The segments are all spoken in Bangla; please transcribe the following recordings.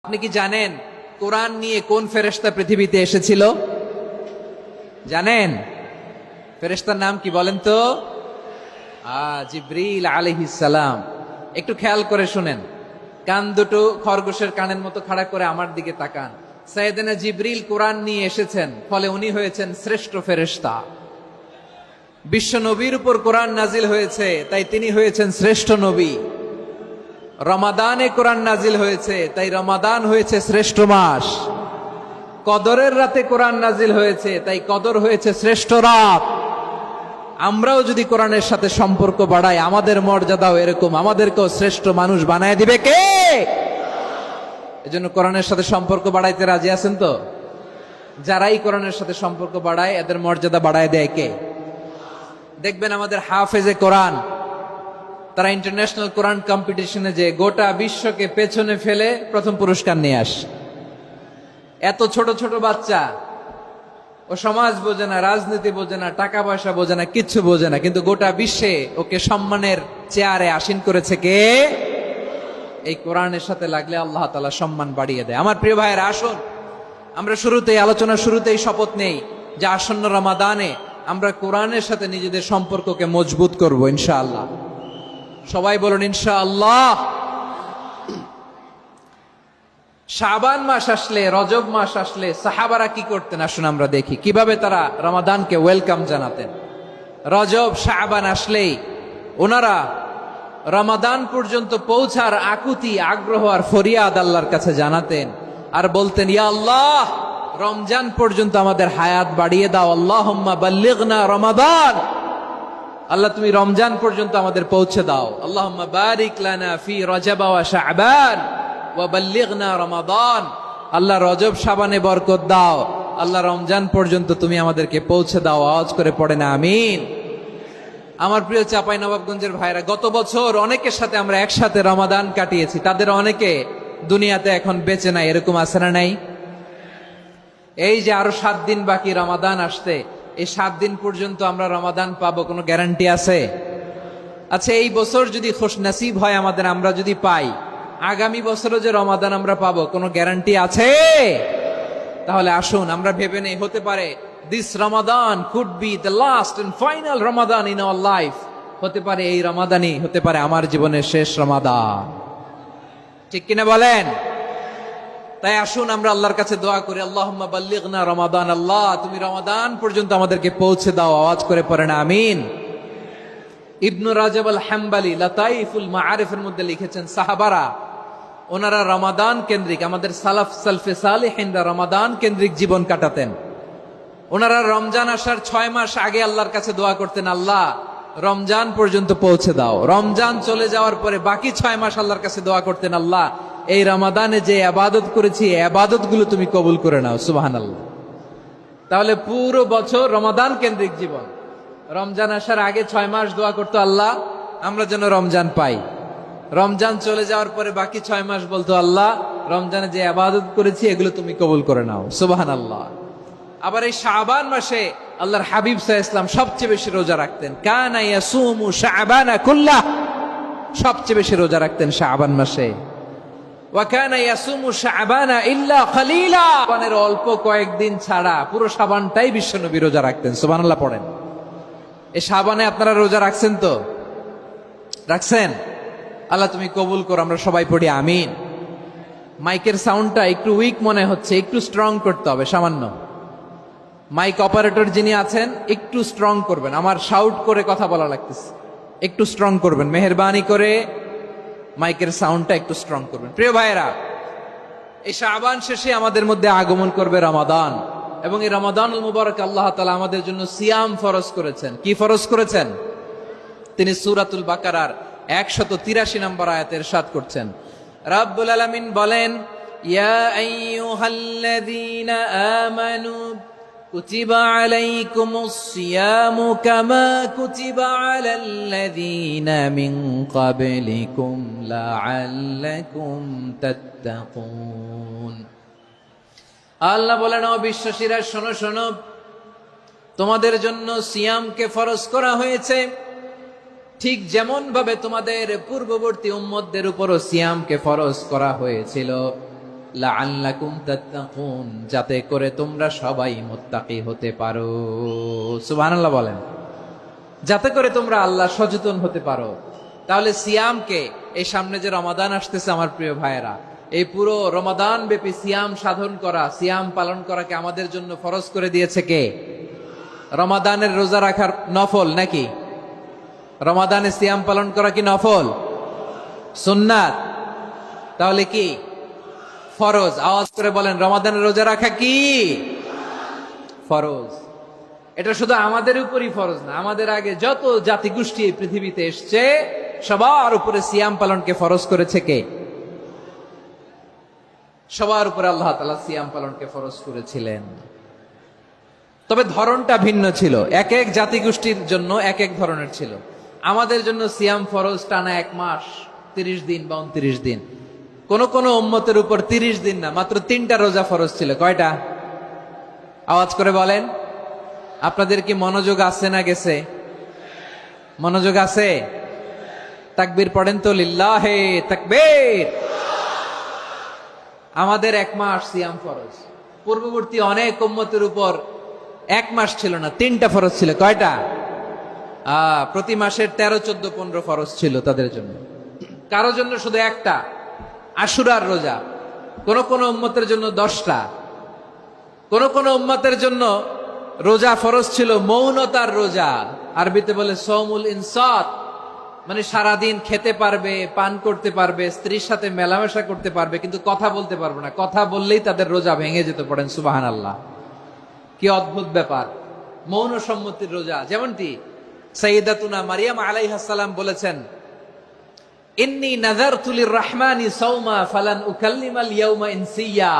আপনি কি জানেন কোরআন নিয়ে কোন ফেরেশতা পৃথিবীতে এসেছিল? জানেন ফেরেশতার নাম কি বলেন তো? জিবরিল আলাইহিস সালাম। একটু খেয়াল করে শুনেন, কান দুটো খরগোশের কানের মতো খাড়া করে আমার দিকে তাকান। সাইয়েদনা জিবরিল কোরআন নিয়ে এসেছেন, ফলে উনি হয়েছেন শ্রেষ্ঠ ফেরেশতা। বিশ্ব নবীর উপর কোরআন নাজিল হয়েছে, তাই তিনি হয়েছেন শ্রেষ্ঠ নবী। রমাদানে কোরআন নাজিল হয়েছে, তাই রমাদান হয়েছে শ্রেষ্ঠ মাস। কদরের রাতে কোরআন নাজিল হয়েছে, তাই কদর হয়েছে শ্রেষ্ঠ রাত। আমরাও যদি কোরআনের সাথে সম্পর্ক বাড়াই, আমাদের মর্যাদাও এরকম, আমাদেরকেও শ্রেষ্ঠ মানুষ বানায় দিবে কে? এজন্য কোরআনের সাথে সম্পর্ক বাড়াইতে রাজি আছেন তো? যারাই কোরআনের সাথে সম্পর্ক বাড়ায়, এদের মর্যাদা বাড়ায় দেয় কে? দেখবেন আমাদের হাফেজে কোরআন, তারা ইন্টারন্যাশনাল কোরআন কম্পিটিশনে যে গোটা বিশ্বকে পেছনে ফেলে প্রথম পুরস্কার নিয়ে আসে। এত ছোট ছোট বাচ্চা, ও সমাজ বোঝে না, রাজনীতি বোঝে না, টাকা পয়সা বোঝে না, কিচ্ছু বোঝে না, কিন্তু গোটা বিশ্বে ওকে সম্মানের চেয়ারে আসীন করেছে কে? এই কোরআনের সাথে লাগলে আল্লাহ তাআলা সম্মান বাড়িয়ে দেয়। আমার প্রিয় ভাইয়েরা, আসুন আমরা শুরুতেই, আলোচনার শুরুতেই শপথ নেই যে আসন্ন রমাদানে আমরা কোরআনের সাথে নিজেদের সম্পর্ককে মজবুত করব ইনশাআল্লাহ। সবাই বলুন ইনশাআল্লাহ। শাবান মাস আসলে, রজব মাস আসলে সাহাবারা কি করতেন আসুন আমরা দেখি, কিভাবে তারা রমাদানকে ওয়েলকাম জানাতেন। রজব শাবান আসলেই ওনারা রমাদান পর্যন্ত পৌঁছার আকুতি, আগ্রহ আর ফরিয়াদ আল্লাহর কাছে জানাতেন আর বলতেন, ইয়া আল্লাহ, রমজান পর্যন্ত আমাদের হায়াত বাড়িয়ে দাও। আল্লাহুম্মা বাল্লিগনা রমাদান, আল্লাহ তুমি রমজান পর্যন্ত আমাদের পৌঁছে দাও। আল্লাহুম্মা বারিক লানা ফি রজব ওয়া শাবান ওয়া বাল্লিগনা রমাদান, আল্লাহ রজব শাবানে বরকত দাও, আল্লাহ রমজান পর্যন্ত তুমি আমাদেরকে পৌঁছে দাও। আওয়াজ করে পড়েন আমিন। আমার প্রিয় চাঁপাইনবাবগঞ্জের ভাইরা, গত বছর অনেকের সাথে আমরা একসাথে রমাদান কাটিয়েছি, তাদের অনেকে দুনিয়াতে এখন বেঁচে নাই, এরকম আছে না নাই? এই যে আরো 7 দিন বাকি রমাদান আসতে, এই 7 দিন পর্যন্ত আমরা রমাদান পাবো, কোনো গ্যারান্টি আছে? আচ্ছা, এই বছর যদি খুশনসিব হয় আমাদের, আমরা যদি পাই, আগামী বছরও যে রমাদান আমরা পাবো, কোনো গ্যারান্টি আছে? তাহলে আসুন আমরা ভেবে নেই, হতে পারে this Ramadan could be the last and final Ramadan in our life. হতে পারে এই রমাদানই হতে পারে আমার জীবনের শেষ রমাদান। ঠিক কিনা বলেন? তাই আসুন আমরা আল্লাহর কাছে দোয়া করি, আল্লাহুম্মা বাল্লিগনা রমাদান, আল্লাহ তুমি রমাদান পর্যন্ত আমাদেরকে পৌঁছে দাও। আওয়াজ করে পড়েন আমিন। ইবনু রাজব আল হাম্বলি লাতাইফুল মাআরিফের মধ্যে লিখেছেন, সাহাবারা ওনারা রমাদান কেন্দ্রিক, আমাদের সালাফ সালফে সালেহিনরা রমাদান কেন্দ্রিক জীবন কাটাতেন। ওনারা রমজান আসার 6 মাস আগে আল্লাহর কাছে দোয়া করতেন, আল্লাহ রমজান পর্যন্ত পৌঁছে দাও। রমজান চলে যাওয়ার পরে বাকি 6 মাস আল্লাহর কাছে দোয়া করতেন, আল্লাহ এই রমাদানে যে ইবাদত করেছি, ইবাদত গুলো তুমি কবুল করে নাও। সুবহানাল্লাহ। তাহলে পুরো বছর রমাদান কেন্দ্রিক জীবন। রমজান আসার আগে 6 মাস দোয়া করতো, আল্লাহ আমরা যেন রমজান পাই। রমজান চলে যাওয়ার পরে বাকি 6 মাস বলতো, আল্লাহ রমজানে যে ইবাদত করেছি এগুলো তুমি কবুল করে নাও। সুবহানাল্লাহ। আবার এই শাবান মাসে আল্লাহর হাবিব সাল্লাল্লাহু আলাইহি ওয়াসাল্লাম সবচেয়ে বেশি রোজা রাখতেন। কানা ইয়াসুমু শাবানা কুল্লাহ, সবচেয়ে বেশি রোজা রাখতেন শাবান মাসে। ওয়া কানা ইয়াসুমু শাবানা ইল্লা কলিলা, শাবানের অল্প কয়েকদিন ছাড়া পুরো শাবানটাই বিশ্বনবী রোজা রাখতেন। সুবহানাল্লাহ পড়েন। এই শাবানে আপনারা রোজা রাখছেন তো? রাখছেন? আল্লাহ তুমি কবুল করো, আমরা সবাই পড়ি আমিন। মাইকের সাউন্ডটা একটু উইক মনে হচ্ছে, একটু স্ট্রং করতে হবে সামান্য। মাইক অপারেটর যিনি আছেন একটু স্ট্রং করবেন, আমার শাউট করে কথা বলা লাগতেছে, একটু স্ট্রং করবেন মেহেরবানি করে, মাইকের সাউন্ডটা একটু স্ট্রং করবেন। প্রিয় ভাইয়েরা, এই শাবান শেষে আমাদের মধ্যে আগমন করবে রমাদান, এবং এই রমাদানুল মুবারক আল্লাহ তাআলা আমাদের জন্য সিয়াম ফরজ করেছেন। কি ফরজ করেছেন? তিনি সূরাতুল বাকারার 183 নম্বর আয়াতে ইরশাদ করছেন, রাব্বুল আলামিন বলেন, ইয়া আইয়ুহাল্লাযীনা আমানু কুতিবা আলাইকুমুস সিয়ামু কামা কুতিবা আলাল্লাযীনা মিন ক্বাবলিকুম লাআল্লাকুম তাত্তাকুন। আল্লাহ বলেন, ও বিশ্বাসীরা শোনো শোনো, তোমাদের জন্য সিয়ামকে ফরজ করা হয়েছে, ঠিক যেমন ভাবে তোমাদের পূর্ববর্তী উম্মতদের উপরও সিয়ামকে ফরজ করা হয়েছিল। লাআল্লাকুম তাত্তাকুন, যাতে করে তোমরা সবাই মুত্তাকি হতে পারো। সুবহানাল্লাহ বলেন। যাতে করে তোমরা আল্লাহ সচেতন হতে পারো। তাহলে সিয়ামকে, এই সামনে যে রমাদান আসতেছে আমার প্রিয় ভাইয়েরা, এই পুরো রমাদান ব্যাপী সিয়াম সাধন করা, সিয়াম পালন করাকে আমাদের জন্য ফরজ করে দিয়েছে কে? রমাদানের রোজা রাখার নফল নাকি? রমাদানে সিয়াম পালন করা কি নফল? সুন্নাত? তাহলে কি ফরজ? আওয়াজ করে বলেন, রমাদানের রোজা রাখা কি ফরজ? এটা শুধু আমাদের উপরই ফরজ না, আমাদের আগে যত জাতিগোষ্ঠী এই পৃথিবীতে এসছে সবার উপরে সিয়াম পালনকে ফরজ করেছে কে? সবার উপরে আল্লাহ তাআলা সিয়াম পালনকে ফরজ করেছিলেন। তবে ধরনটা ভিন্ন ছিল, এক এক জাতিগোষ্ঠীর জন্য এক এক ধরনের ছিল। আমাদের জন্য সিয়াম ফরজ টানা 1 মাস 30 দিন বা 29 দিন। কোন কোন উম্মতের উপর 30 দিন না, মাত্র 3টা রোজা ফরজ ছিল। কয়টা? আওয়াজ করে বলেন। আপনাদের কি মনোযোগ আছে না গেছে? মনোযোগ আছে? তাকবীর পড়েন তো, লিল্লাহে তাকবীর। আমাদের 1 মাস সিয়াম ফরজ। পূর্ববর্তী অনেক উম্মতের উপর 1 মাস ছিল না, 3টা ফরজ ছিল। কয়টা? প্রতি মাসের 13, 14, 15 ফরজ ছিল তাদের জন্য। কারো জন্য শুধু একটা, আশুরার রোজা। কোন কোন উম্মতের জন্য 10টা। কোন কোন উম্মতের জন্য রোজা ফরজ ছিল মৌনতার রোজা, আরবিতে বলে সৌমুল ইনসাত, মানে সারাদিন খেতে পারবে, পান করতে পারবে, স্ত্রীর সাথে মেলামেশা করতে পারবে, কিন্তু কথা বলতে পারবে না। কথা বললেই তাদের রোজা ভেঙে যেত। পড়েন সুবহানাল্লাহ। কি অদ্ভুত ব্যাপার! মৌন সম্মতির রোজা। যেমনটি সাইয়্যিদাতুনা মারিয়াম আলাইহিস সালাম বলেছেন, ইন্নী নাযারতু লির-রাহমানি সাওমা ফালান উকাল্লিমাল ইয়াওমা ইনসিয়া।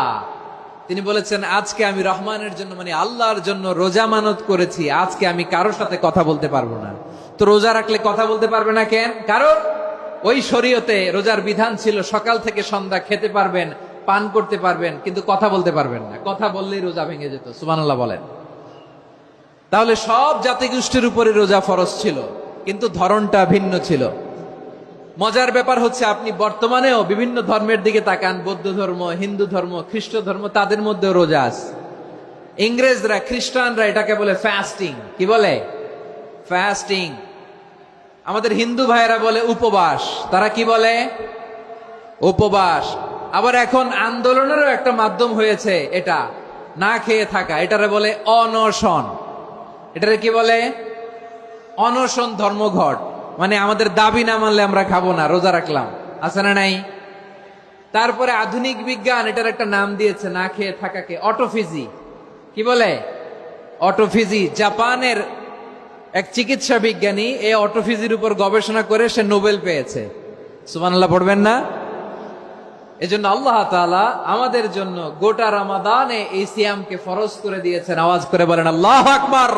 তিনি বলেছেন, আজকে আমি রহমানের জন্য, মানে আল্লাহর জন্য রোজা মানত করেছি, আজকে আমি কারোর সাথে কথা বলতে পারবো না। তো রোজা রাখলে কথা বলতে পারবে না কেন? কারণ ওই শরীয়তে রোজার বিধান ছিল সকাল থেকে সন্ধ্যা খেতে পারবেন, পান করতে পারবেন, কিন্তু কথা বলতে পারবেন না। কথা বললেই রোজা ভেঙে যেত। সুবহানাল্লাহ বলেন। তাহলে সব জাতিগোষ্ঠীর উপরে রোজা ফরজ ছিল, কিন্তু ধরনটা ভিন্ন ছিল। মজার ব্যাপার হচ্ছে, আপনি বর্তমানেও বিভিন্ন ধর্মের দিকে তাকান, বৌদ্ধ ধর্ম, হিন্দু ধর্ম, খ্রিস্ট ধর্ম, তাদের মধ্যেও রোজা আছে। ইংরেজরা, খ্রিস্টানরা এটাকে বলে ফাস্টিং। কি বলে? ফাস্টিং। আমাদের হিন্দু ভাইয়েরা বলে উপবাস। তারা কি বলে? উপবাস। আবার এখন আন্দোলনেরও একটা মাধ্যম হয়েছে এটা, না খেয়ে থাকা। এটারে বলে অনশন। এটারে কি বলে? অনশন ধর্মঘট। মানে আমাদের দাবি না মানলে আমরা খাবো না, রোজা রাখলাম। আছে না নাই? তারপরে আধুনিক বিজ্ঞান এটার একটা নাম দিয়েছে না খেয়ে থাকাকে, অটোফিজি। কি বলে? অটোফিজি। জাপানের এক চিকিৎসা বিজ্ঞানী এই অটোফিজির উপর গবেষণা করে সে নোবেল পেয়েছে। সুবহানাল্লাহ পড়বেন না? এজন্য আল্লাহ তাআলা আমাদের জন্য গোটা রমাদানে এই সিয়ামকে ফরজ করে দিয়েছেন। আওয়াজ করে বলেন আল্লাহু আকবার।